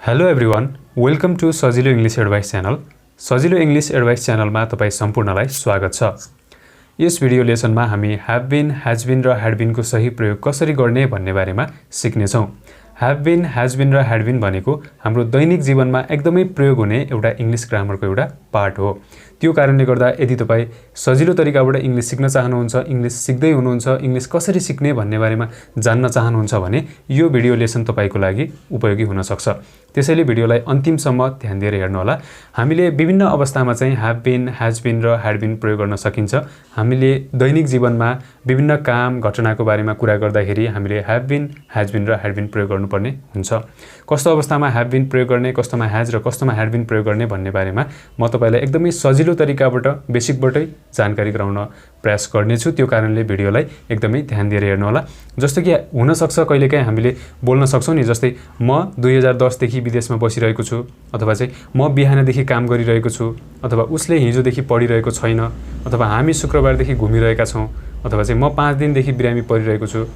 Hello everyone, welcome to सजिलो English advice channel. सजिलो English advice च्यानलमा तपाईं सम्पूर्णलाई स्वागत छ। यस भिडियो लेसनमा हामी ह्याभ बीन, हैज बीन र ह्याड बीनको सही प्रयोग कसरी गर्ने भन्ने बारेमा सिक्नेछौं। ह्याभ बीन, हैज बीन र ह्याड बीन भनेको हाम्रो दैनिक जीवनमा एकदमै प्रयोग हुने एउटा इंग्लिश ग्रामरको एउटा पार्ट हो। त्यो कारणले गर्दा यदि तपाईं सजिलो तरिकाबाट इंग्लिश सिक्न चाहनुहुन्छ, इंग्लिश सिक्दै हुनुहुन्छ, इंग्लिश कसरी सिक्ने भन्ने बारेमा जान्न चाहनुहुन्छ भने यो भिडियो लेसन तपाईको लागि उपयोगी हुन सक्छ। त्यसैले भिडियोलाई अन्तिमसम्म ध्यान दिएर हेर्नु होला। हामीले विभिन्न अवस्थामा चाहिँ ह्याभ बीन, हैज बीन र ह्याड बीन प्रयोग गर्न सकिन्छ। हामीले दैनिक जीवनमा विभिन्न काम घटनाको बारेमा कुरा गर्दाखेरि हामीले ह्याभ बीन, हैज बीन र ह्याड बीन प्रयोग गर्नुपर्ने हुन्छ। कस्तो अवस्थामा ह्याभ बीन प्रयोग गर्ने, कस्तोमा हैज र कस्तोमा ह्याड बीन प्रयोग गर्ने भन्ने बारेमा म तपाईलाई एकदमै सजिलो तरिकाबाट बेसिकबाटै जानकारी गराउन प्रयास गर्नेछु। त्यो कारणले भिडियोलाई एकदमै ध्यान दिएर हेर्नु होला। जस्तो कि हुन सक्छ कहिलेकाहीँ हामीले बोल्न सक्छौं नि, जस्तै म 2010 देखि विदेशमा बसिरहेको छु, अथवा चाहिँ म बिहानदेखि काम गरिरहेको छु, अथवा उसले हिजोदेखि पढिरहेको छैन, अथवा हामी शुक्रबारदेखि घुमिरहेका छौं, अथवा चाहिँ म 5 दिनदेखि बिरामी परिरहेको छु,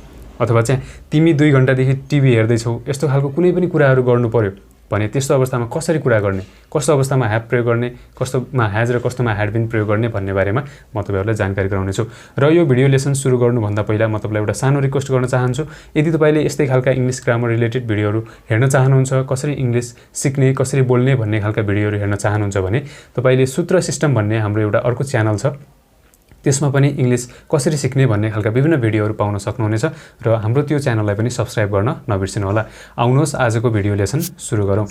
अथवा चाहिँ तिमी 2 घण्टादेखि टिभी हेर्दै छौ। यस्तो खालको कुनै पनि कुराहरू गर्नु पर्यो भने त्यस्तो अवस्थामा कसरी कुरा गर्ने, कस्तो अवस्थामा ह्याभ प्रयोग गर्ने, कस्तोमा हैज र कस्तोमा ह्याड बीन प्रयोग गर्ने भन्ने बारेमा म तपाईहरुलाई जानकारी गराउने छु। र यो भिडियो लेसन सुरु गर्नुभन्दा पहिला म तपाईलाई एउटा सानो रिक्वेस्ट गर्न चाहन्छु। यदि तपाईले यस्तै खालका इंग्लिश ग्रामर रिलेटेड भिडियोहरू हेर्न चाहनुहुन्छ, कसरी इंग्लिश सिक्ने, कसरी बोल्ने भन्ने खालका भिडियोहरू हेर्न चाहनुहुन्छ भने तपाईले सूत्र सिस्टम भन्ने हाम्रो एउटा अर्को च्यानल छ, त्यसमा पनि इंग्लिश कसरी सिक्ने भन्ने खालका विभिन्न भिडियोहरू पाउन सक्नुहुनेछ र हाम्रो त्यो च्यानललाई पनि सब्स्क्राइब गर्न नबिर्सिनु होला। आउनुहोस् आजको भिडियो लेसन सुरु गरौँ।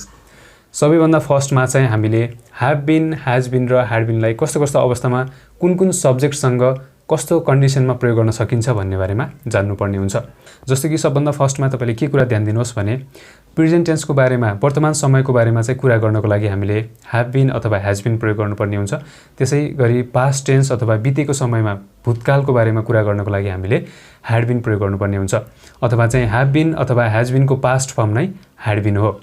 सबैभन्दा फर्स्टमा चाहिँ हामीले ह्याभ बीन, हैज बीन र ह्याड बीनलाई कस्तो कस्तो अवस्थामा कुन सब्जेक्टसँग कस्तो कन्डिसनमा प्रयोग गर्न सकिन्छ भन्ने बारेमा जान्नुपर्ने हुन्छ। जस्तो कि सबभन्दा फर्स्टमा तपाईले के कुरा ध्यान दिनुहोस् भने प्रेजेन्ट टेन्सको बारेमा, वर्तमान समयको बारेमा चाहिँ कुरा गर्नको लागि हामीले ह्याभ बीन अथवा हैज बीन प्रयोग गर्नुपर्ने हुन्छ। त्यसैगरी पास्ट टेन्स अथवा बितेको समयमा भूतकालको बारेमा कुरा गर्नको लागि हामीले ह्याड बीन प्रयोग गर्नुपर्ने हुन्छ, अथवा चाहिँ ह्याभ बीन अथवा हैज बीनको पास्ट फर्म नै ह्याड बीन हो।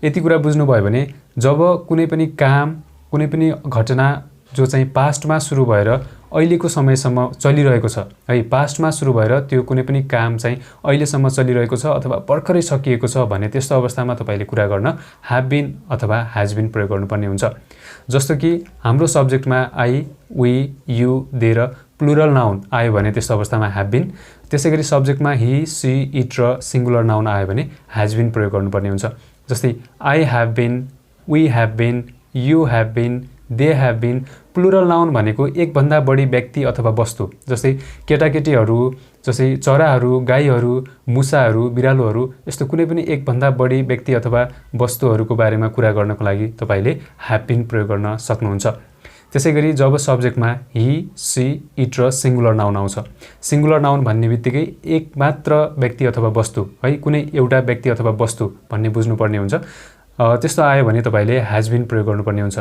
यति कुरा बुझ्नुभयो भने जब कुनै पनि काम, कुनै पनि घटना जो चाहिँ पास्टमा सुरु भएर अहिलेको समयसम्म चलिरहेको छ है, पास्टमा सुरु भएर त्यो कुनै पनि काम चाहिँ अहिलेसम्म चलिरहेको छ अथवा भर्खरै सकिएको छ भने त्यस्तो अवस्थामा तपाईले कुरा गर्न ह्याभ बीन अथवा हैज बीन प्रयोग गर्नुपर्ने हुन्छ। जस्तो कि हाम्रो सब्जेक्टमा आई, वी, यू, दे र प्लुरल नाउन आयो भने त्यस्तो अवस्थामा ह्याभ बीन, त्यसैगरी सब्जेक्टमा ही, सी, इट र सिंगुलर नाउन आयो भने हैज बीन प्रयोग गर्नुपर्ने हुन्छ। जस्तै I have been, we have been, you have been, they have been. Plural noun भनेको एक भन्दा बढी व्यक्ति अथवा वस्तु, जस्तै केटाकेटीहरू, जस्तै चराहरू, गाईहरू, मुसाहरू, बिरालोहरू, यस्तो कुनै पनि एक भन्दा बढी व्यक्ति अथवा वस्तुहरूको बारेमा कुरा गर्नको लागि तपाईले हैभ बीन प्रयोग गर्न सक्नुहुन्छ। त्यसैगरी जब सब्जेक्टमा ही, सी, इट र सिंगुलर नाउन आउँछ, सिंगुलर नाउन भन्ने बित्तिकै एक मात्र व्यक्ति अथवा वस्तु है, कुनै एउटा व्यक्ति अथवा वस्तु भन्ने बुझ्नुपर्ने हुन्छ। त्यस्तो आयो भने तपाईले हैज बीन प्रयोग गर्नुपर्ने हुन्छ।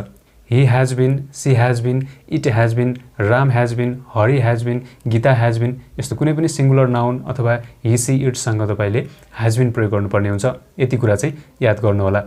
He has been, she has been, it has been, Ram has been, Hari has been, Gita has been, यस्तो कुनै पनि सिंगुलर नाउन अथवा he, she, it सँग तपाईले has been प्रयोग गर्नुपर्ने हुन्छ। यति कुरा चाहिँ याद गर्नु होला।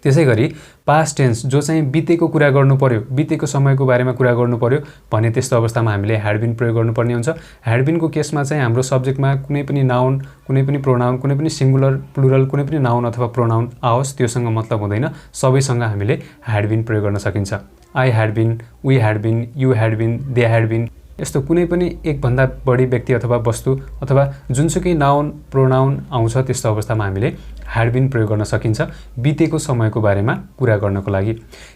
त्यसैगरी पास्ट टेन्स जो चाहिँ बितेको कुरा गर्नु पर्यो, बितेको समयको बारेमा कुरा गर्नु पर्यो भने त्यस्तो अवस्थामा हामीले ह्याड बीन प्रयोग गर्नुपर्ने हुन्छ। ह्याड बीनको केसमा चाहिँ हाम्रो सब्जेक्टमा कुनै पनि नाउन, कुनै पनि प्रोनाउन, कुनै पनि सिंगुलर, प्लुरल, कुनै पनि नाउन अथवा प्रोनाउन आओस् त्योसँग मतलब हुँदैन, सबैसँग हामीले ह्याड बीन प्रयोग गर्न सकिन्छ। I had been, we had been, you had been, they had been, यस्तो कुनै पनि एक भन्दा बढी व्यक्ति अथवा वस्तु अथवा जुनसुकै नाउन, प्रोनाउन आउँछ त्यस्तो अवस्थामा हामीले ह्याड बीन प्रयोग गर्न सकिन्छ बितेको समयको बारेमा कुरा गर्नको लागि।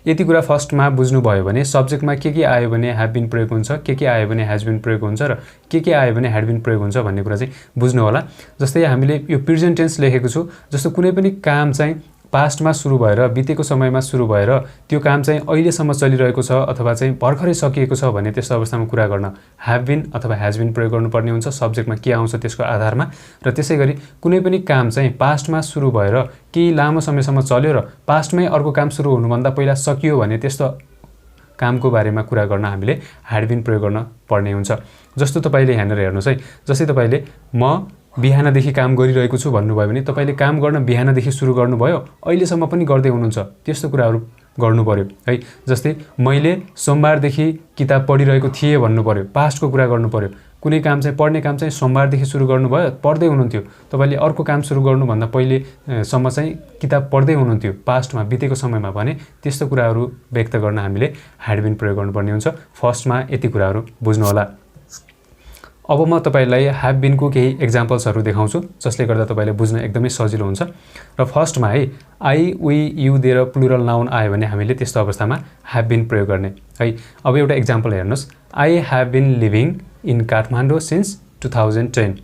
यति कुरा फर्स्टमा बुझ्नुभयो भने सब्जेक्टमा के आयो भने ह्याभ बीन प्रयोग हुन्छ, के आयो भने हैज बीन प्रयोग हुन्छ र के आयो भने ह्याड बीन प्रयोग हुन्छ भन्ने कुरा चाहिँ बुझ्नु होला। जस्तै हामीले यो प्रेजेन्ट टेन्स लेखेको छु, जस्तो कुनै पनि काम चाहिँ पास्टमा सुरु भएर बितेको समयमा सुरु भएर त्यो काम चाहिँ अहिलेसम्म चलिरहेको छ अथवा चाहिँ भर्खरै सकिएको छ भने त्यस्तो अवस्थामा कुरा गर्न ह्याभ बीन अथवा हैज बीन प्रयोग गर्नुपर्ने हुन्छ सब्जेक्टमा के आउँछ त्यसको आधारमा। र त्यसैगरी कुनै पनि काम चाहिँ पास्टमा सुरु भएर केही लामो समयसम्म चल्यो र पास्टमै अर्को काम सुरु हुनुभन्दा पहिला सकियो भने त्यस्तो कामको बारेमा कुरा गर्न हामीले ह्याड बीन प्रयोग गर्न पर्ने हुन्छ। जस्तो तपाईले यहाँनिर हेर्नुस् है, जस्तै तपाईले म बिहानदेखि काम गरिरहेको छु भन्नुभयो भने तपाईले काम गर्न बिहानदेखि सुरु गर्नुभयो, अहिलेसम्म पनि गर्दै हुनुहुन्छ, त्यस्तो कुराहरू गर्नु पर्यो है। जस्तै मैले सोमबारदेखि किताब पढिरहेको थिएँ भन्नु पर्यो, पास्टको कुरा गर्नु पर्यो। कुनै काम चाहिँ पढ्ने काम चाहिँ सोमबारदेखि सुरु गर्नुभयो, पढ्दै हुनुहुन्थ्यो, तपाईँले अर्को काम सुरु गर्नुभन्दा पहिलेसम्म चाहिँ किताब पढ्दै हुनुहुन्थ्यो पास्टमा बितेको समयमा भने त्यस्तो कुराहरू व्यक्त गर्न हामीले ह्याड बिन प्रयोग गर्नुपर्ने हुन्छ। फर्स्टमा यति कुराहरू बुझ्नु होला। अब म तपाईलाई ह्याभ बिनको केही एक्जाम्पल्सहरू देखाउँछु जसले गर्दा तपाईले बुझ्न एकदमै सजिलो हुन्छ। र फर्स्टमा है आई, वी, यु दिएर प्लुरल नाउन आयो भने हामीले त्यस्तो अवस्थामा ह्याभ बिन प्रयोग गर्ने है। अब एउटा एक्जाम्पल हेर्नुहोस्, I have been living in Kathmandu since 2010।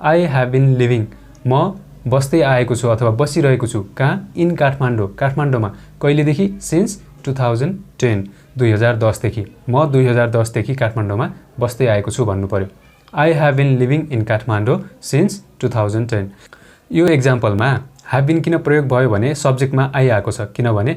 I have been living, म बस्दै आएको छु अथवा बसिरहेको छु कहाँ? इन काठमाडौँ, काठमाडौँमा। कहिलेदेखि? सिन्स 2010, 2010देखि। म 2010देखि काठमाडौँमा बस्दै आएको छु भन्नु पर्यो। I have been living in Kathmandu since 2010। यो एक्जाम्पलमा हेभ बिन किन प्रयोग भयो भने सब्जेक्टमा आई आएको छ, किनभने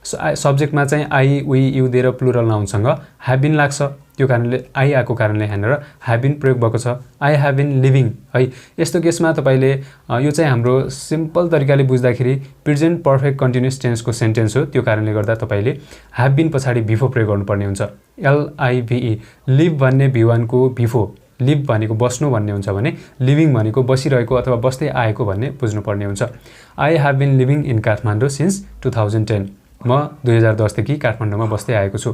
सब्जेक्टमा चाहिँ आई, वी, यु दिएर प्लुरल नाउनसँग हेभ बिन लाग्छ, त्यो कारणले आई आएको कारणले यहाँनिर हेभ बिन प्रयोग भएको छ। आई हेभ बिन लिभिङ है। यस्तो केसमा तपाईँले यो चाहिँ हाम्रो सिम्पल तरिकाले बुझ्दाखेरि प्रेजेन्ट पर्फेक्ट कन्टिन्युअस टेन्सको सेन्टेन्स हो, त्यो कारणले गर्दा तपाईँले हेभ बिन पछाडि बिफो प्रयोग गर्नुपर्ने हुन्छ। LIVE, लिभ भन्ने V1 को बिफो, लिभ भनेको बस्नु भन्ने हुन्छ भने लिभिङ भनेको बसिरहेको अथवा बस्दै आएको भन्ने बुझ्नुपर्ने हुन्छ। I have been living in Kathmandu since 2010, म 2010देखि काठमाडौँमा बस्दै आएको छु।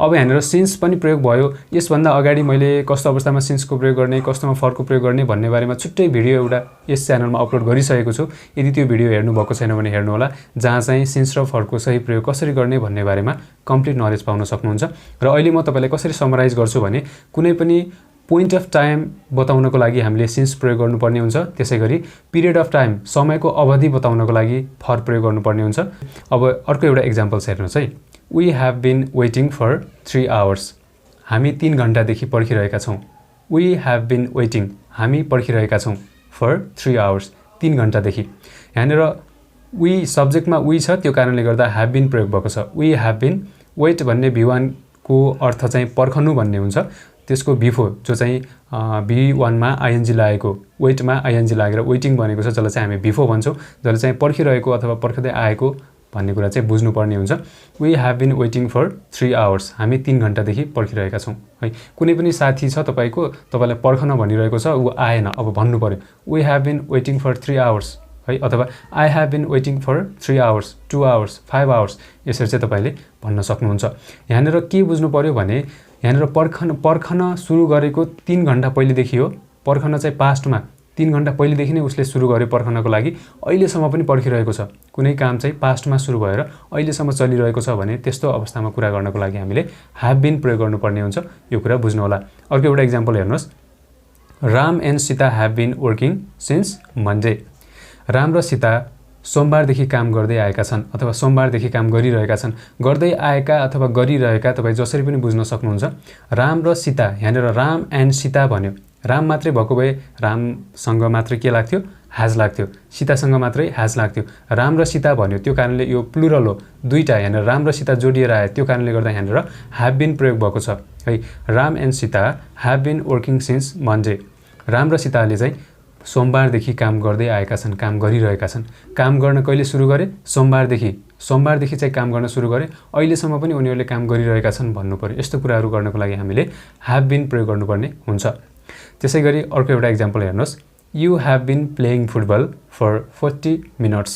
अब यहाँनिर सिन्स पनि प्रयोग भयो। यसभन्दा अगाडि मैले कस्तो अवस्थामा सिन्सको प्रयोग गर्ने, कस्तोमा फरको प्रयोग गर्ने भन्ने बारेमा छुट्टै भिडियो एउटा यस च्यानलमा अपलोड गरिसकेको छु। यदि त्यो भिडियो हेर्नुभएको छैन भने हेर्नुहोला, जहाँ चाहिँ सिन्स र फरको सही प्रयोग कसरी गर्ने भन्ने बारेमा कम्प्लिट नलेज पाउन सक्नुहुन्छ। र अहिले म तपाईँलाई कसरी समराइज गर्छु भने कुनै पनि पोइन्ट अफ टाइम बताउनको लागि हामीले सिन्स प्रयोग गर्नुपर्ने हुन्छ। त्यसै गरी पिरियड अफ टाइम, समयको अवधि बताउनको लागि फर प्रयोग गर्नुपर्ने हुन्छ। अब अर्को एउटा एक्जाम्पल्स हेर्नुहोस् है। We have been waiting for 3 hours, हामी 3 घन्टादेखि पर्खिरहेका छौँ। वी हेभ बिन वेटिङ, हामी पर्खिरहेका छौँ फर 3 आवर्स, 3 घन्टादेखि। यहाँनिर वी सब्जेक्टमा वी छ, त्यो कारणले गर्दा हेभ बिन प्रयोग भएको छ। वी हेभ बिन, वेट भन्ने V1 को अर्थ चाहिँ पर्खनु भन्ने हुन्छ, त्यसको बिफो जो चाहिँ V1 मा ING लागेको, वेटमा ING लागेर वेटिङ भनेको छ, जसलाई चाहिँ हामी बिफो भन्छौँ, जसले चाहिँ पर्खिरहेको अथवा पर्खदै आएको भन्ने कुरा चाहिँ बुझ्नुपर्ने हुन्छ। We have been waiting for 3 hours, हामी 3 घन्टादेखि पर्खिरहेका छौँ है। कुनै पनि साथी छ तपाईँको, तपाईँलाई पर्खन भनिरहेको छ, ऊ आएन, अब भन्नु पर्यो we have been waiting for 3 hours है, अथवा I have been waiting for 3 hours, 2 hours, 5 hours, यसरी चाहिँ तपाईँले भन्न सक्नुहुन्छ। यहाँनिर के बुझ्नु पर्यो भने यहाँनिर पर्खन सुरु गरेको 3 घन्टा पहिलेदेखि हो। पर्खन चाहिँ पास्टमा 3 घन्टा पहिलेदेखि नै उसले सुरु गर्यो पर्खनको लागि, अहिलेसम्म पनि पर्खिरहेको छ। कुनै काम चाहिँ पास्टमा सुरु भएर अहिलेसम्म चलिरहेको छ भने त्यस्तो अवस्थामा कुरा गर्नको लागि हामीले हेभ बिन प्रयोग गर्नुपर्ने हुन्छ। यो कुरा बुझ्नु होला। अर्को एउटा एक्जाम्पल हेर्नुहोस्, Ram and Sita have been working since Monday. Ram र सीता सोमबारदेखि काम गर्दै आएका छन् अथवा सोमबारदेखि काम गरिरहेका छन्। गर्दै आएका अथवा गरिरहेका तपाईँ जसरी पनि बुझ्न सक्नुहुन्छ। राम र सीता, यहाँनिर राम एन्ड सीता भन्यो, राम मात्रै भएको भए रामसँग मात्रै के लाग्थ्यो? ह्याज लाग्थ्यो। सीतासँग मात्रै ह्याज लाग्थ्यो। राम र सीता भन्यो, त्यो कारणले यो प्लुरल हो, दुईटा, यहाँनिर राम र सीता जोडिएर आयो, त्यो कारणले गर्दा यहाँनिर हेभ बिन प्रयोग भएको छ है। Ram and Sita have been working since Monday. Ram र सीताले चाहिँ सोमबारदेखि काम गर्दै आएका छन्, काम गरिरहेका छन्। काम गर्न कहिले सुरु गरे? सोमबारदेखि। सोमबारदेखि चाहिँ काम गर्न सुरु गरे, अहिलेसम्म पनि उनीहरूले काम गरिरहेका छन् भन्नु पर्यो। यस्तो कुराहरू गर्नको लागि हामीले हेभ बिन प्रयोग गर्नुपर्ने हुन्छ। त्यसै गरी अर्को एउटा एक्जाम्पल हेर्नुहोस्, you have been playing football for 40 minutes.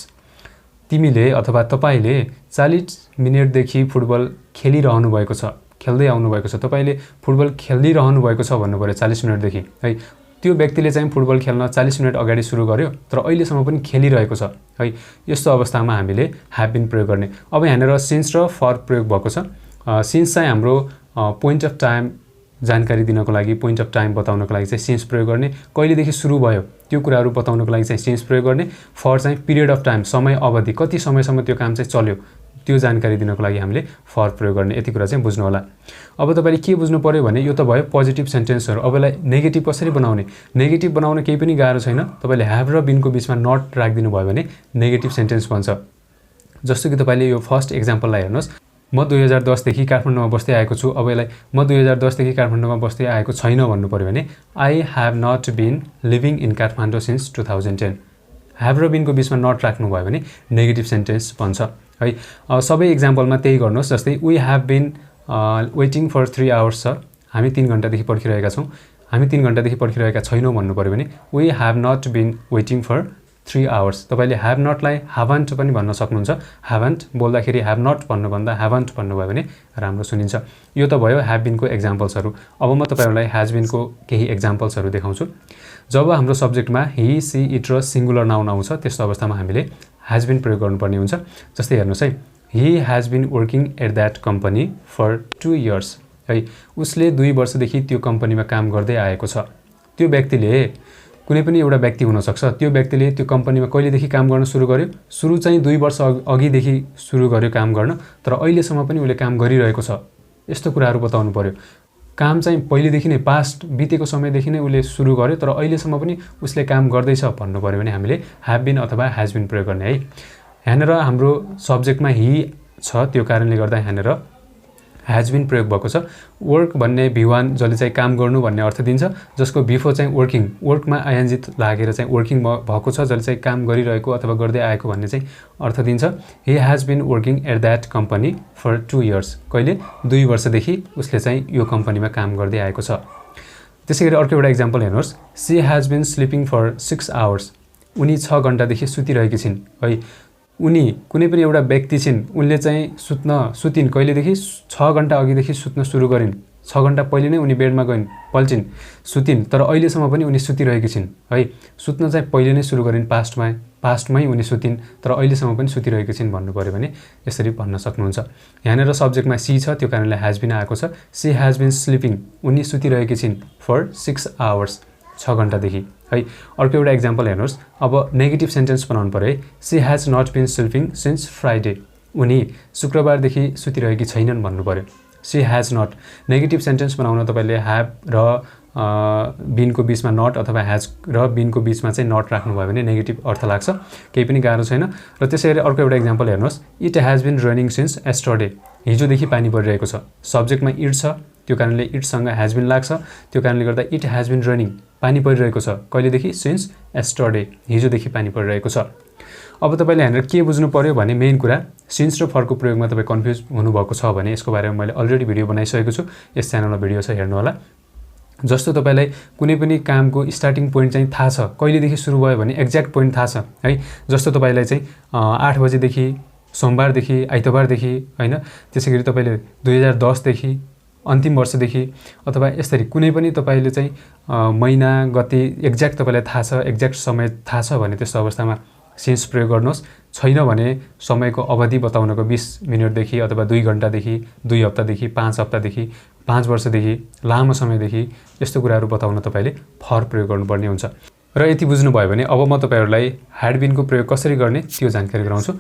तिमीले अथवा तपाईँले 40 मिनटदेखि फुटबल खेलिरहनु भएको छ, खेल्दै आउनु भएको छ। तपाईँले फुटबल खेलिरहनु भएको छ भन्नु पर्यो 40 मिनटदेखि है। त्यो व्यक्तिले चाहिँ फुटबल खेल्न 40 मिनट अगाडि सुरु गर्यो, तर अहिलेसम्म पनि खेलिरहेको छ है। यस्तो अवस्थामा हामीले हेभ बिन प्रयोग गर्ने। अब यहाँनिर सिन्स र फर प्रयोग भएको छ। सिन्स चाहिँ हाम्रो पोइन्ट अफ टाइम जानकारी दिनको लागि, पोइन्ट अफ टाइम बताउनको लागि चाहिँ सिन्स प्रयोग गर्ने। कहिलेदेखि सुरु भयो त्यो कुराहरू बताउनको लागि चाहिँ सिन्स प्रयोग गर्ने। फर चाहिँ पिरियड अफ टाइम, समय अवधि, कति समयसम्म त्यो काम चाहिँ चल्यो त्यो जानकारी दिनको लागि हामीले फर प्रयोग गर्ने। यति कुरा चाहिँ बुझ्नु होला। अब तपाईँले के बुझ्नु पर्यो भने यो त भयो पोजिटिभ सेन्टेन्सहरू। अब यसलाई नेगेटिभ कसरी बनाउने? नेगेटिभ बनाउन केही पनि गाह्रो छैन। तपाईँले हेभ र बिनको बिचमा नट राखिदिनु भयो भने नेगेटिभ सेन्टेन्स बन्छ। जस्तो कि तपाईँले यो फर्स्ट एक्जाम्पललाई हेर्नुहोस्, म 2010देखि काठमाडौँमा बस्दै आएको छु। अब यसलाई म 2010देखि काठमाडौँमा बस्दै आएको छैन भन्नु पर्यो भने I have not been living in Kathmandu since 2010। Have र बिनको बिचमा नट राख्नुभयो भने नेगेटिभ सेन्टेन्स बन्छ है। सबै एक्जाम्पलमा त्यही गर्नुहोस्। जस्तै we have been waiting for 3 hours छ, हामी 3 घन्टादेखि पर्खिरहेका छौँ। हामी 3 घण्टादेखि पर्खिरहेका छैनौँ भन्नु पर्यो भने we have not been waiting for 3 hours. तपाईले ह्याभ नटलाई ह्याभन्ट पनि भन्न सक्नुहुन्छ। ह्याभन्ट बोल्दाखेरि ह्याभ नट भन्नुभन्दा ह्याभन्ट भन्नुभयो भने राम्रो सुनिन्छ। यो त भयो ह्याभ बिनको एक्जाम्पल्सहरू। अब म तपाईहरुलाई ह्याज बिनको केही एक्जाम्पल्सहरू देखाउँछु। जब हाम्रो सब्जेक्टमा ही, सी, इट र सिंगुलर नाउन आउँछ त्यस्तो अवस्थामा हामीले ह्याज बिन प्रयोग गर्नुपर्ने हुन्छ। जस्तै हेर्नुस् है, he has been working at that company for 2 years है। उसले 2 वर्षदेखि त्यो कम्पनीमा काम गर्दै आएको छ। त्यो व्यक्तिले कुनै पनि एउटा व्यक्ति हुन सक्छ, त्यो व्यक्तिले त्यो कम्पनीमा कहिलेदेखि काम गर्न सुरु गर्यो? सुरु चाहिँ 2 वर्ष अघिदेखि सुरु गर्यो काम गर्न, तर अहिलेसम्म पनि उले काम गरिरहेको छ। यस्तो कुराहरू बताउनु पर्यो। काम चाहिँ पहिलेदेखि नै पास्ट बितेको समयदेखि नै उले सुरु गर्यो, तर अहिलेसम्म पनि उसले काम गर्दैछ भन्नु पर्यो भने हामीले ह्याभ बिन अथवा ह्याज बिन प्रयोग गर्ने है। यहाँनिर हाम्रो सब्जेक्टमा ही छ, त्यो कारणले गर्दा यहाँनिर ह्याज बिन प्रयोग भएको छ। वर्क भन्ने V1 जसले चाहिँ काम गर्नु भन्ने अर्थ दिन्छ, जसको बिफोर चाहिँ वर्किङ, वर्कमा आइएनजी लागेर चाहिँ वर्किङ भएको छ, जसले चाहिँ काम गरिरहेको अथवा गर्दै आएको भन्ने चाहिँ अर्थ दिन्छ। He has been working at that company for 2 years। कहिले? 2 वर्षदेखि उसले चाहिँ यो कम्पनीमा काम गर्दै आएको छ। त्यसैगरी अर्को एउटा एक्जाम्पल हेर्नुहोस्, she has been sleeping for 6 hours। उनी 6 घण्टादेखि सुतिरहेकी छिन् है। उनी कुनै पनि एउटा व्यक्ति छिन्, उनले चाहिँ सुतिन् कहिलेदेखि? 6 घण्टा अघिदेखि सुत्न सुरु गरिन्। 6 घण्टा पहिले नै उनी बेडमा गइन्, पल्चिन्, सुतिन्, तर अहिलेसम्म पनि उनी सुतिरहेकी छिन् है। सुत्न चाहिँ पहिले नै सुरु गरिन्, पास्टमै उनी सुतिन्, तर अहिलेसम्म पनि सुतिरहेकी छिन् भन्नु पर्यो भने यसरी भन्न सक्नुहुन्छ। यहाँनिर सब्जेक्टमा सी छ, त्यो कारणले ह्याज बिन आएको छ। सी हैज बिन स्लिपिङ, उनी सुतिरहेकी छिन् फर 6 hours, 6 घण्टादेखि है। अर्को एउटा एक्जाम्पल हेर्नुहोस्, अब नेगेटिभ सेन्टेन्स बनाउनु पर्यो है। She has not been sleeping since Friday. उनी शुक्रबारदेखि सुतिरहेकी छैनन् भन्नु पर्यो। She has not. Negative sentence बनाउन तपाईले ह्याभ र बिनको बीचमा नट अथवा ह्याज र बिनको बीचमा चाहिँ नट राख्नुभयो भने नेगेटिभ अर्थ लाग्छ, केही पनि गाह्रो छैन। र त्यसैगरी अर्को एउटा एक्जाम्पल हेर्नुहोस्, it has been raining since yesterday. हिजोदेखि पानी परिरहेको छ। सब्जेक्टमा इट छ, त्यो कारणले इटसँग हैज बिन लाग्छ, त्यो कारणले गर्दा इट हैज बिन रेनिङ, पानी परिरहेको छ। कहिलेदेखि? सिन्स एस्टरडे, हिजोदेखि पानी परिरहेको छ। अब तपाईले यहाँनिर के बुझ्नु पर्यो भने मेन कुरा, सिन्स र फरको प्रयोगमा तपाईँ कन्फ्युज हुनुभएको छ भने यसको बारेमा मैले अलरेडी भिडियो बनाइसकेको छु, यस च्यानलमा भिडियो छ, हेर्नु होला। जस्तो तपाईलाई कुनै पनि कामको स्टार्टिङ पोइन्ट चाहिँ थाहा छ, कहिलेदेखि सुरु भयो भने एक्ज्याक्ट पोइन्ट थाहा छ है। जस्तो तपाईलाई चाहिँ 8 बजेदेखि, सोमबारदेखि, आइतबारदेखि हैन, त्यसैगरी तपाईले 2010 देखि, अन्तिम वर्षदेखि अथवा यसरी कुनै पनि तपाईले चाहिँ महिना, गते एक्ज्याक्ट तपाईलाई थाहा छ, एक्ज्याक्ट समय थाहा छ भने त्यस्तो अवस्थामा सिन्स प्रयोग गर्नुहोस्। छैन भने समयको अवधि बताउनको 20 मिनेटदेखि अथवा 2 घण्टादेखि, 2 हप्तादेखि, 5 हप्तादेखि, 5 वर्षदेखि, लामो समयदेखि यस्तो कुराहरू बताउन तपाईले फर प्रयोग गर्नुपर्ने हुन्छ। र यति बुझ्नुभयो भने अब म तपाईहरुलाई ह्याड बिनको प्रयोग कसरी गर्ने त्यो जानकारी गराउँछु।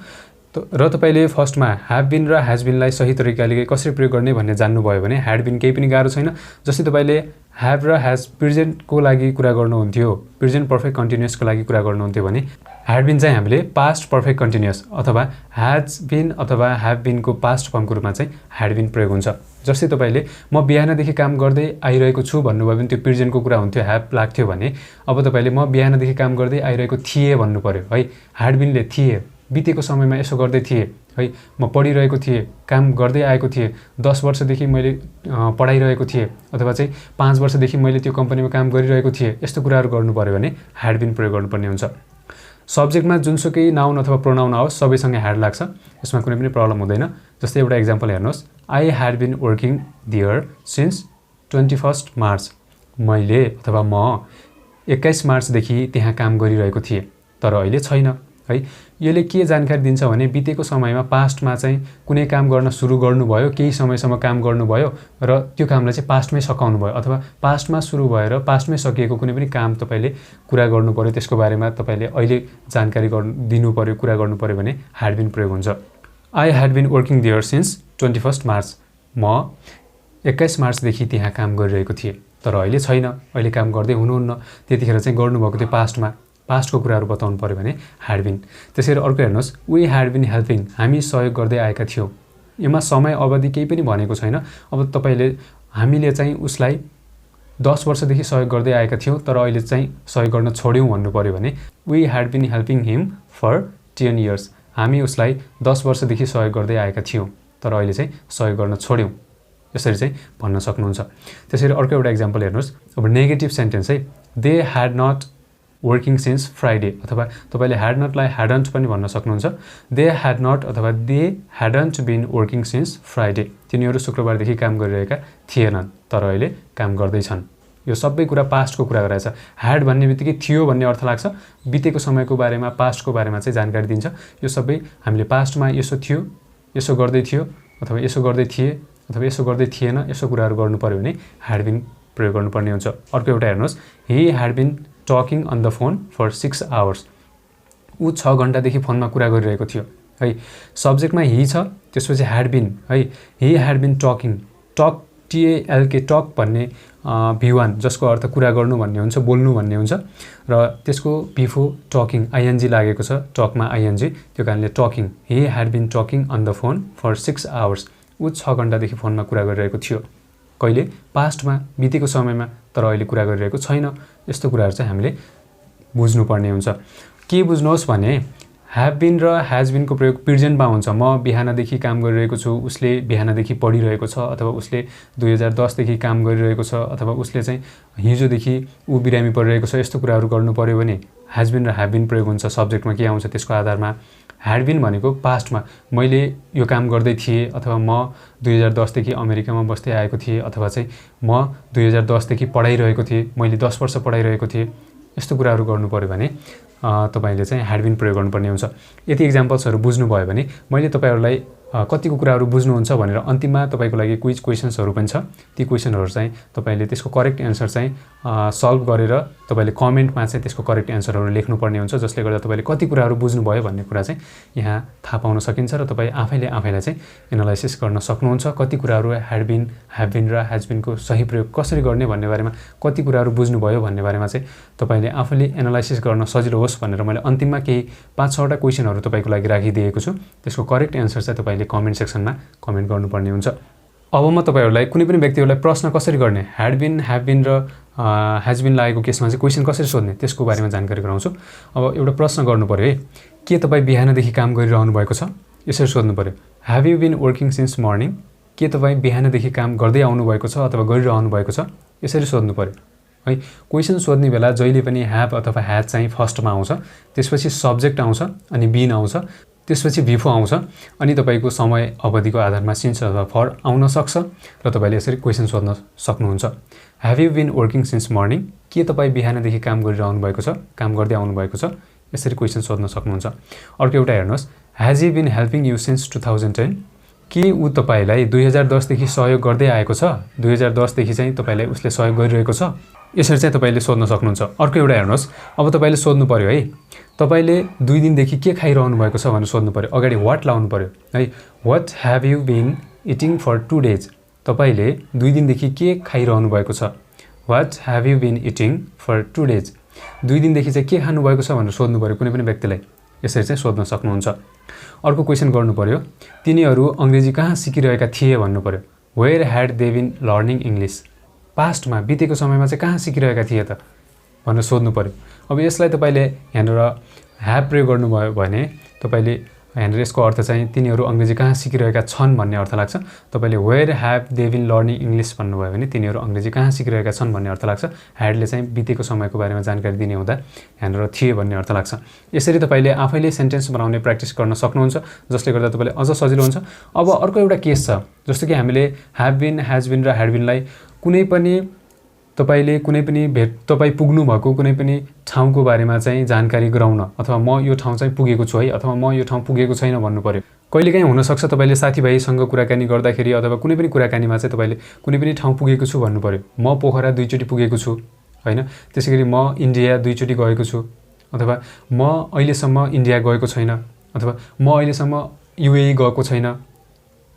र तपाईले फर्स्टमा ह्याभ बिन र ह्याज बिनलाई सही तरिकाले कसरी प्रयोग गर्ने भन्ने जान्नुभयो भने ह्याड बिन केही पनि गाह्रो छैन। जस्तै तपाईले ह्याभ र ह्याज प्रेजेन्टको लागि कुरा गर्नुहुन्थ्यो, प्रेजेन्ट पर्फेक्ट कन्टिन्युअसको लागि कुरा गर्नुहुन्थ्यो भने ह्याड बिन चाहिँ हामीले पास्ट पर्फेक्ट कन्टिन्युअस अथवा ह्याज बिन अथवा ह्याभ बिनको पास्ट फर्मको रूपमा चाहिँ ह्याड बिन प्रयोग हुन्छ। जस्तै तपाईले म बिहानदेखि काम गर्दै आइरहेको छु भन्नुभयो भने त्यो प्रेजेन्टको कुरा हुन्थ्यो, ह्याभ लाग्थ्यो भने अब तपाईले म बिहानदेखि काम गर्दै आइरहेको थिएँ भन्नु पर्यो है। ह्याड बिनले थिए, बितेको समयमा यसो गर्दै थिए है, म पढिरहेको थिएँ, काम गर्दै आएको थिएँ, 10 वर्षदेखि मैले पढाइरहेको थिएँ अथवा चाहिँ 5 वर्षदेखि मैले त्यो कम्पनीमा काम गरिरहेको थिएँ, यस्तो कुराहरू गर्नु पर्यो भने ह्याड बिन प्रयोग गर्नुपर्ने हुन्छ। सब्जेक्टमा जुनसुकै नाउन अथवा प्रोनाउन आओस् सबैसँग ह्याड लाग्छ, यसमा कुनै पनि प्रब्लम हुँदैन। जस्तै एउटा एक्जाम्पल हेर्नुहोस्, I had been working there since 21 March. मैले अथवा म 21 मार्चदेखि त्यहाँ काम गरिरहेको थिएँ, तर अहिले छैन है। यसले के जानकारी दिन्छ भने बितेको समयमा पास्टमा चाहिँ कुनै काम गर्न सुरु गर्नुभयो, केही समयसम्म काम गर्नुभयो र त्यो कामलाई चाहिँ पास्टमै सकाउनु भयो अथवा पास्टमा सुरु भएर पास्टमै सकिएको कुनै पनि काम तपाईले कुरा गर्नु पर्यो, त्यसको बारेमा तपाईले अहिले जानकारी दिनु पर्यो, कुरा गर्नु पर्यो भने ह्याड बिन प्रयोग हुन्छ। I had been working there since 21 March. म 21 मार्चदेखि त्यहाँ काम गरिरहेको थिएँ, तर अहिले छैन, अहिले काम गर्दै हुनुहुन्न, त्यतिखेर चाहिँ गर्नुभएको थियो पास्टमा, पास्टको कुराहरू बताउनु पर्यो भने ह्याड बिन। त्यसैगरी अर्को हेर्नुहोस्, वी ह्याड बिन हेल्पिङ, हामी सहयोग गर्दै आएका थियौँ। यसमा समय अवधि केही पनि भनेको छैन। अब तपाईले हामीले चाहिँ उसलाई 10 वर्षदेखि सहयोग गर्दै आएका थियौँ, तर अहिले चाहिँ सहयोग गर्न छोड्यौँ भन्नु पर्यो भने we had been helping him for 10 years। हामी उसलाई 10 वर्षदेखि सहयोग गर्दै आएका थियौँ, तर अहिले चाहिँ सहयोग गर्न छोड्यौँ, यसरी चाहिँ भन्न सक्नुहुन्छ। त्यसरी अर्को एउटा एक्जाम्पल हेर्नुहोस्। अब नेगेटिभ सेन्टेन्स है, they had not working since Friday, अथवा तपाईँले ह्याड नटलाई ह्याडन्ट पनि भन्न सक्नुहुन्छ। दे ह्याड नट अथवा they hadn't been working since Friday, तिनीहरू शुक्रबारदेखि काम गरिरहेका थिएनन् तर अहिले काम गर्दैछन्। यो सबै कुरा पास्टको कुरा गराएछ। ह्याड भन्ने बित्तिकै थियो भन्ने अर्थ लाग्छ, बितेको समयको बारेमा पास्टको बारेमा चाहिँ जानकारी दिन्छ। यो सबै हामीले पास्टमा यसो थियो, यसो गर्दै थियो, अथवा यसो गर्दै थिए, अथवा यसो गर्दै थिएन, यसो कुराहरू गर्नु पर्यो भने ह्याड बिन प्रयोग गर्नुपर्ने हुन्छ। अर्को एउटा हेर्नुहोस्, he had been talking on the phone for 6 hours, ऊ 6 घन्टादेखि फोनमा कुरा गरिरहेको थियो है। सब्जेक्टमा ही छ, त्यसपछि ह्याड बिन है, he had been talking, talk TALK talk भन्ने V1 जसको अर्थ कुरा गर्नु भन्ने हुन्छ, बोल्नु भन्ने हुन्छ, र त्यसको बिफोर टकिङ ING लागेको छ, टकमा ING, त्यो कारणले talking, he had been talking on the phone for 6 hours, ऊ 6 घन्टादेखि फोनमा कुरा गरिरहेको थियो। कहिले? पास्टमा, बितेको समयमा, तर अहिले कुरा गरिरहेको छैन। यस्तो कुराहरू चाहिँ हामीले बुझ्नुपर्ने हुन्छ। के बुझ्नुहोस् भने ह्याभ बिन र ह्याज बिनको प्रयोग प्रेजेन्टमा हुन्छ। म बिहानदेखि काम गरिरहेको छु, उसले बिहानदेखि पढिरहेको छ, अथवा उसले 2010देखि काम गरिरहेको छ, अथवा उसले चाहिँ हिजोदेखि ऊ बिरामी परिरहेको छ। यस्तो कुराहरू गर्नु पर्यो भने ह्याज बिन र ह्याभ बिन प्रयोग हुन्छ। सब्जेक्टमा के आउँछ त्यसको आधारमा। ह्याड बिन भनेको पास्टमा, मैले यो काम गर्दै थिएँ, अथवा म 2010देखि अमेरिकामा बस्दै आएको थिएँ, अथवा चाहिँ म 2010देखि पढाइरहेको थिएँ, मैले 10 वर्ष पढाइरहेको थिएँ। यस्तो कुराहरू गर्नु पर्यो भने तपाईले चाहिँ ह्याड बिन प्रयोग गर्नुपर्ने हुन्छ। यति एक्जाम्पल्सहरू बुझ्नुभयो भने मैले तपाईहरुलाई कतिको कुराहरू बुझ्नुहुन्छ भनेर अन्तिममा तपाईको लागि क्विज क्वेशन्सहरू पनि छ। ती क्वेशनहरू चाहिँ तपाईले त्यसको करेक्ट एन्सर चाहिँ सल्भ गरेर तपाईले कमेन्टमा चाहिँ त्यसको करेक्ट एन्सरहरू लेख्नुपर्ने हुन्छ, जसले गर्दा तपाईले कति कुराहरू बुझ्नुभयो भन्ने कुरा चाहिँ यहाँ थाहा पाउन सकिन्छ र तपाई आफैलाई चाहिँ एनालाइसिस गर्न सक्नुहुन्छ। कति कुराहरू ह्याड बिन, ह्याभ बिन र ह्याज बिनको सही प्रयोग कसरी गर्ने भन्ने बारेमा कति कुराहरू बुझ्नुभयो भन्ने बारेमा चाहिँ तपाईले आफैले एनालाइसिस गर्न सजिलो होस् भनेर मैले अन्तिममा केही 5-6 वटा क्वेशनहरू तपाईको लागि राखिदिएको छु। त्यसको करेक्ट एन्सर चाहिँ तपाईले कमेन्ट सेक्सनमा कमेन्ट गर्नुपर्ने हुन्छ। अब म तपाईहरुलाई कुनै पनि व्यक्तिहरुलाई प्रश्न कसरी गर्ने, ह्याड बिन, ह्याभ बिन र ह्याज बिन लागेको केसमा चाहिँ क्वेशन कसरी सोध्ने त्यसको बारेमा जानकारी गराउँछु। अब एउटा प्रश्न गर्नु पर्यो है, के तपाई बिहानदेखि काम गरिरहनु भएको छ? यसरी सोध्नु पर्यो, have you been working since morning? के तपाई बिहानदेखि काम गर्दै आउनु भएको छ अथवा गरिरहनु भएको छ? यसरी सोध्नु पर्यो है। क्वेशन सोध्ने बेला जहिले पनि ह्याभ अथवा ह्याज चाहिँ फर्स्टमा आउँछ, त्यसपछि सब्जेक्ट आउँछ, अनि बिन आउँछ, त्यसपछि बिफो आउँछ, अनि तपाईको समय अवधिको आधारमा सिन्स अथवा फर आउन सक्छ र तपाईले यसरी क्वेशन सोध्न सक्नुहुन्छ। Have you been working since morning? के तपाई बिहानदेखि काम गरिरहनु भएको छ, काम गर्दै आउनु भएको छ? यसरी क्वेशन सोध्न सक्नुहुन्छ। अर्को एउटा हेर्नुहोस्, ह्याज ही बिन हेल्पिङ यु सिन्स 2010? के ऊ तपाईलाई 2010 देखि सहयोग गर्दै आएको छ? 2010 देखि चाहिँ तपाईलाई उसले सहयोग गरिरहेको छ? यसरी चाहिँ तपाईले सोध्न सक्नुहुन्छ। अर्को एउटा हेर्नुहोस्, अब तपाईले सोध्नु पर्यो है, तपाईले 2 दिनदेखि के खाइरहनु भएको छ भनेर सोध्नु पर्यो। अगाडि व्हाट लाउनु पर्यो है। What have you been eating for 2 days? तपाईले 2 दिनदेखि के खाइरहनु भएको छ? What have you been eating for 2 days? 2 दिनदेखि चाहिँ के खानु भएको छ भनेर सोध्नु पर्यो कुनै पनि व्यक्तिलाई। यसरी चाहिँ सोध्न सक्नुहुन्छ। अर्को क्वेशन गर्नु पर्यो, तिनीहरू अंग्रेजी कहाँ सिकिरहेका थिए भन्नु पर्यो। Where had they been learning English? पास्टमा, बितेको समयमा चाहिँ कहाँ सिकिरहेका थिए त भनेर सोध्नु पर्यो। अब यसलाई तपाईले यहाँनिर ह्याभ प्रयोग गर्नुभयो भने तपाईले यहाँनिर यसको अर्थ चाहिँ तिनीहरू अंग्रेजी कहाँ सिकिरहेका छन् भन्ने अर्थ लाग्छ। तपाईले where have they been learning English भन्नुभयो भने तिनीहरू अंग्रेजी कहाँ सिकिरहेका छन् भन्ने अर्थ लाग्छ। ह्याडले चाहिँ बितेको समयको बारेमा जानकारी दिने हुँदा यहाँनिर थिए भन्ने अर्थ लाग्छ। यसरी तपाईले आफैले सेन्टेन्स बनाउने प्र्याक्टिस गर्न सक्नुहुन्छ, जसले गर्दा तपाईलाई अझ सजिलो हुन्छ। अब अर्को एउटा केस छ, जस्तो कि हामीले ह्याभ बिन, ह्याज बिन र ह्याड बिनलाई कुनै पनि तपाईले कुनै पनि तपाई पुग्नु भएको कुनै पनि ठाउँको बारेमा चाहिँ जानकारी गराउन, अथवा म यो ठाउँ चाहिँ पुगेको छु है, अथवा म यो ठाउँ पुगेको छैन भन्नु पर्यो। कहिलेकाहीँ हुन सक्छ तपाईले साथीभाइसँग कुराकानी गर्दाखेरि अथवा कुनै पनि कुराकानीमा चाहिँ तपाईले कुनै पनि ठाउँ पुगेको छु भन्नु पर्यो। म पोखरा 2 चोटि पुगेको छु हैन, त्यसैगरी म इन्डिया 2 चोटि गएको छु, अथवा म अहिलेसम्म इन्डिया गएको छैन, अथवा म अहिलेसम्म UAE गएको छैन।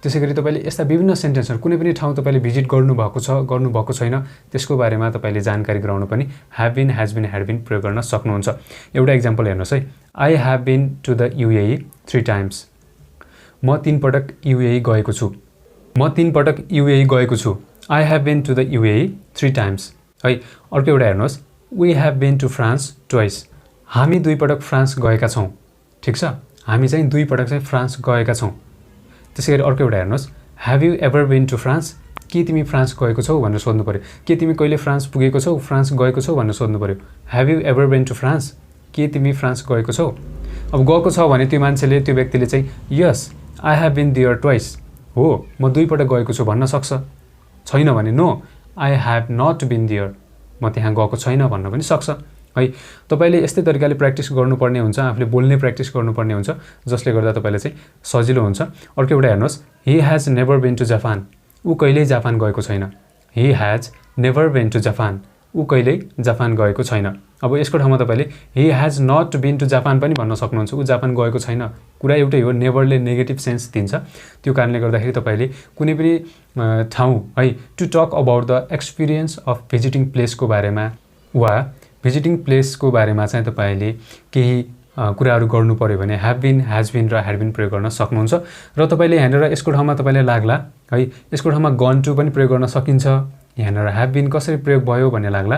त्यसैगरी तपाईले यस्ता विभिन्न सेन्टेन्सहरु कुनै पनि ठाउँ तपाईले भिजिट गर्नुभएको छ, गर्नुभएको छैन, त्यसको बारेमा तपाईले जानकारी गराउन पनि have been, ह्याज been, had been प्रयोग गर्न सक्नुहुन्छ। एउटा एक्जाम्पल हेर्नुहोस् है, I have been to the UAE 3 times. म 3 पटक UAE गएको छु। म 3 पटक UAE गएको छु। I have been to the UAE 3 times है। अर्को एउटा हेर्नुहोस्, we have been to France twice. हामी 2 पटक फ्रान्स गएका छौं। ठीक छ, हामी चाहिँ 2 पटक चाहिँ फ्रान्स गएका छौं। त्यसैगरी अर्को एउटा हेर्नुहोस्, have you ever been to France? के तिमी फ्रान्स गएको छौ भनेर सोध्नु पर्यो। के तिमी कहिले फ्रान्स पुगेको छौ, फ्रान्स गएको छौ भनेर सोध्नु पर्यो। Have you ever been to France, के तिमी फ्रान्स गएको छौ। अब गएको छ भने त्यो मान्छेले, त्यो व्यक्तिले चाहिँ yes I have been there twice, हो म 2 पटक गएको छु भन्न सक्छ। छैन भने no I have not been there, म त्यहाँ गएको छैन भन्न पनि सक्छ है। तपाईले यस्तै तरिकाले प्र्याक्टिस गर्नुपर्ने हुन्छ, आफूले बोल्ने प्र्याक्टिस गर्नुपर्ने हुन्छ, जसले गर्दा तपाईलाई चाहिँ सजिलो हुन्छ। अर्को एउटा हेर्नुहोस्, he has never been to Japan, ऊ कहिल्यै जापान गएको छैन। He has never been to Japan, ऊ कहिल्यै जापान गएको छैन। अब यसको ठाउँमा तपाईले he has not been to Japan पनि भन्न सक्नुहुन्छ, ऊ जापान गएको छैन। कुरा एउटै हो, नेभरले नेगेटिभ सेन्स दिन्छ। त्यो कारणले गर्दाखेरि तपाईले कुनै पनि ठाउँ है to talk about the experience of visiting प्लेसको बारेमा वा भिजिटिङ प्लेसको बारेमा चाहिँ तपाईले केही कुराहरू गर्नु पर्यो भने ह्याभ बिन, ह्याज बिन र ह्याड बिन प्रयोग गर्न सक्नुहुन्छ। र तपाईले यहाँनिर यसको ठाउँमा तपाईलाई लाग्ला है, यसको ठाउँमा गन टु पनि प्रयोग गर्न सकिन्छ। यहाँनिर ह्याभ बिन कसरी प्रयोग भयो भन्ने लाग्ला।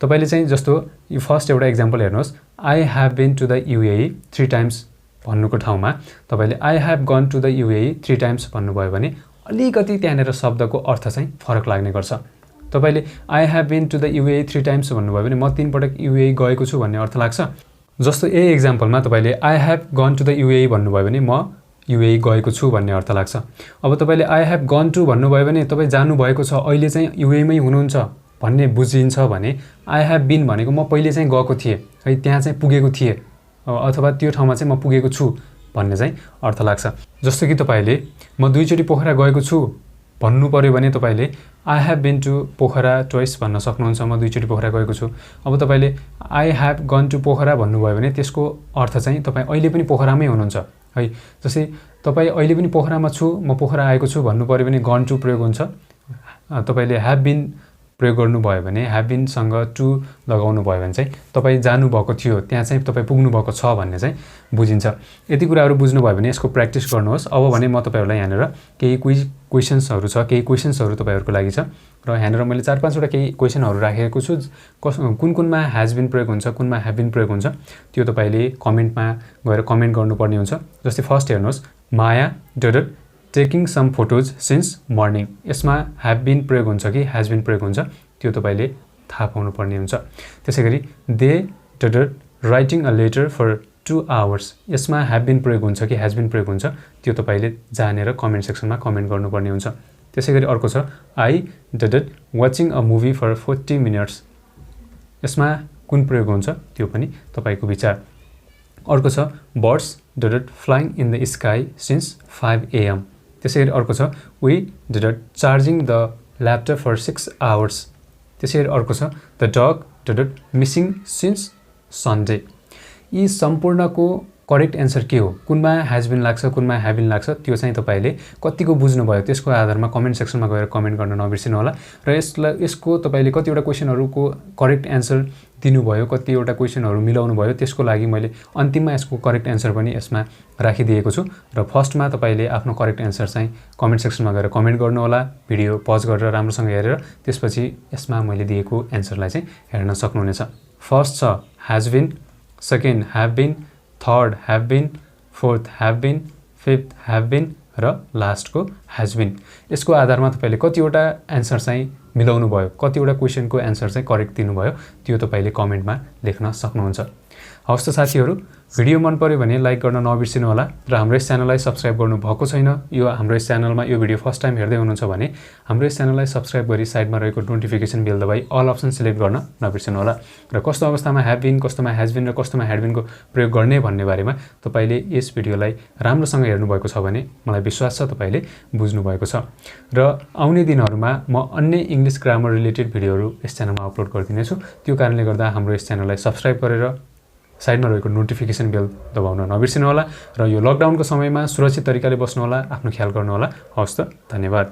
तपाईले चाहिँ जस्तो यो फर्स्ट एउटा एक्जाम्पल हेर्नुहोस्, I have been to the UAE 3 times भन्नुको ठाउँमा तपाईले I have gone to the UAE 3 times भन्नुभयो भने अलिकति त्यहाँनिर शब्दको अर्थ चाहिँ फरक लाग्ने गर्छ। तपाईले I have been to the UAE 3 times भन्नुभयो भने म 3 पटक युएई गएको छु भन्ने अर्थ लाग्छ। जस्तो यही एक्जाम्पलमा तपाईले I have gone to the UAE भन्नुभयो भने म युएई गएको छु भन्ने अर्थ लाग्छ। अब तपाईले आई हेभ गन टु भन्नुभयो भने तपाईँ जानुभएको छ, अहिले चाहिँ युएईमै हुनुहुन्छ भन्ने बुझिन्छ भने आई हेभ बिन भनेको म पहिले चाहिँ गएको थिएँ है, त्यहाँ चाहिँ पुगेको थिएँ अथवा त्यो ठाउँमा चाहिँ म पुगेको छु भन्ने चाहिँ अर्थ लाग्छ। जस्तो कि तपाईले म 2 चोटि पोखरा गएको छु भन्नु पर्यो भने तपाईले I have been to Pokhara twice भन्न सक्नुहुन्छ, म 2 चोटि पोखरा गएको छु। अब तपाईले I have gone to Pokhara भन्नुभयो भने त्यसको अर्थ चाहिँ तपाईँ अहिले पनि पोखरामै हुनुहुन्छ है। जस्तै तपाईँ अहिले पनि पोखरामा छु, म पोखरा आएको छु भन्नु पर्यो भने गन टु प्रयोग हुन्छ। तपाईले ह्याभ बिन प्रयोग गर्नुभयो भने ह्याभ बिनसँग टु लगाउनु भयो भने चाहिँ तपाईँ जानुभएको थियो, त्यहाँ चाहिँ तपाईँ पुग्नुभएको छ भन्ने चाहिँ बुझिन्छ। यति कुराहरू बुझ्नुभयो भने यसको प्र्याक्टिस गर्नुहोस्। अब भने म तपाईहरूलाई यहाँनिर केही क्वेसन्सहरू छ, केही क्वेसन्सहरू तपाईँहरूको लागि छ र यहाँनिर मैले 4-5वटा केही क्वेसनहरू राखेको छु। कुनमा ह्याज बिन प्रयोग हुन्छ, कुनमा ह्याभ बिन प्रयोग हुन्छ, त्यो तपाईँले कमेन्टमा गएर कमेन्ट गर्नुपर्ने हुन्छ। जस्तै फर्स्ट हेर्नुहोस्, Maya dot taking some photos since morning, यसमा ह्याभ बिन प्रयोग हुन्छ कि ह्याज बिन प्रयोग हुन्छ त्यो तपाईँले थाहा पाउनुपर्ने हुन्छ। त्यसै गरी they dot writing a letter for 2 hours, यसमा ह्याभ बिन प्रयोग हुन्छ कि ह्याज बिन प्रयोग हुन्छ त्यो तपाईँले जानेर कमेन्ट सेक्सनमा कमेन्ट गर्नुपर्ने हुन्छ। त्यसै गरी अर्को छ I dot watching a movie for 40 minutes, यसमा कुन प्रयोग हुन्छ त्यो पनि तपाईँको विचार। अर्को छ birds dot flying in the sky since 5 AM, त्यसै गरी अर्को छ we dot charging the laptop for 6 hours, त्यसै गरी अर्को छ the dog dot missing since Sunday. यी सम्पूर्णको करेक्ट एन्सर के हो, कुनमा ह्याज बिन लाग्छ, कुनमा ह्याभ बिन लाग्छ, त्यो चाहिँ तपाईले कतिको बुझ्नुभयो त्यसको आधारमा कमेन्ट सेक्सनमा गएर कमेन्ट गर्न नबिर्सिनु होला। र यसको तपाईले कतिवटा क्वेसनहरूको करेक्ट एन्सर दिनुभयो, कतिवटा क्वेसनहरू मिलाउनु भयो, त्यसको लागि मैले अन्तिममा यसको करेक्ट एन्सर पनि यसमा राखिदिएको छु। र फर्स्टमा तपाईले आफ्नो करेक्ट एन्सर चाहिँ कमेन्ट सेक्सनमा गएर कमेन्ट गर्नु होला, भिडियो पज गरेर राम्रोसँग हेरेर त्यसपछि यसमा मैले दिएको एन्सरलाई चाहिँ हेर्न सक्नुहुनेछ। फर्स्ट छ has been, second have been, third have been, fourth have been, fifth have been र लास्टको ह्याज बिन। यसको आधारमा तपाईले कतिवटा एन्सर चाहिँ मिलाउनु भयो, कतिवटा क्वेसनको एन्सर चाहिँ करेक्ट दिनुभयो त्यो तपाईले कमेन्टमा लेख्न सक्नुहुन्छ। हवस् त साथीहरू, भिडियो मन पर्यो भने लाइक गर्न नबिर्सिनु होला र हाम्रो यस च्यानललाई सब्स्क्राइब गर्नु भएको छैन, यो हाम्रो यस च्यानलमा यो भिडियो फर्स्ट टाइम हेर्दै हुनुहुन्छ भने हाम्रो यस च्यानललाई सब्स्क्राइब गरी साइडमा रहेको नोटिफिकेसन बेल दबाई अल अप्सन सिलेक्ट गर्न नबिर्सिनु होला। र कस्तो अवस्थामा ह्याभ बिन, कस्तोमा ह्याज बिन र कस्तोमा ह्याड बिनको प्रयोग गर्ने भन्ने बारेमा तपाईले यस भिडियोलाई राम्रोसँग हेर्नुभएको छ भने मलाई विश्वास छ तपाईले बुझ्नुभएको छ। र आउने दिनहरूमा म अन्य इङ्ग्लिस ग्रामर रिलेटेड भिडियोहरू यस च्यानलमा अपलोड गरिदिनेछु। त्यो कारणले गर्दा हाम्रो यस च्यानललाई सब्स्क्राइब गरेर साइडमा रहेको नोटिफिकेसन बेल दबाउन नबिर्सिनु होला र यो लकडाउनको समयमा सुरक्षित तरिकाले बस्नु होला, आफ्नो ख्याल गर्नु होला। हवस् त, धन्यवाद।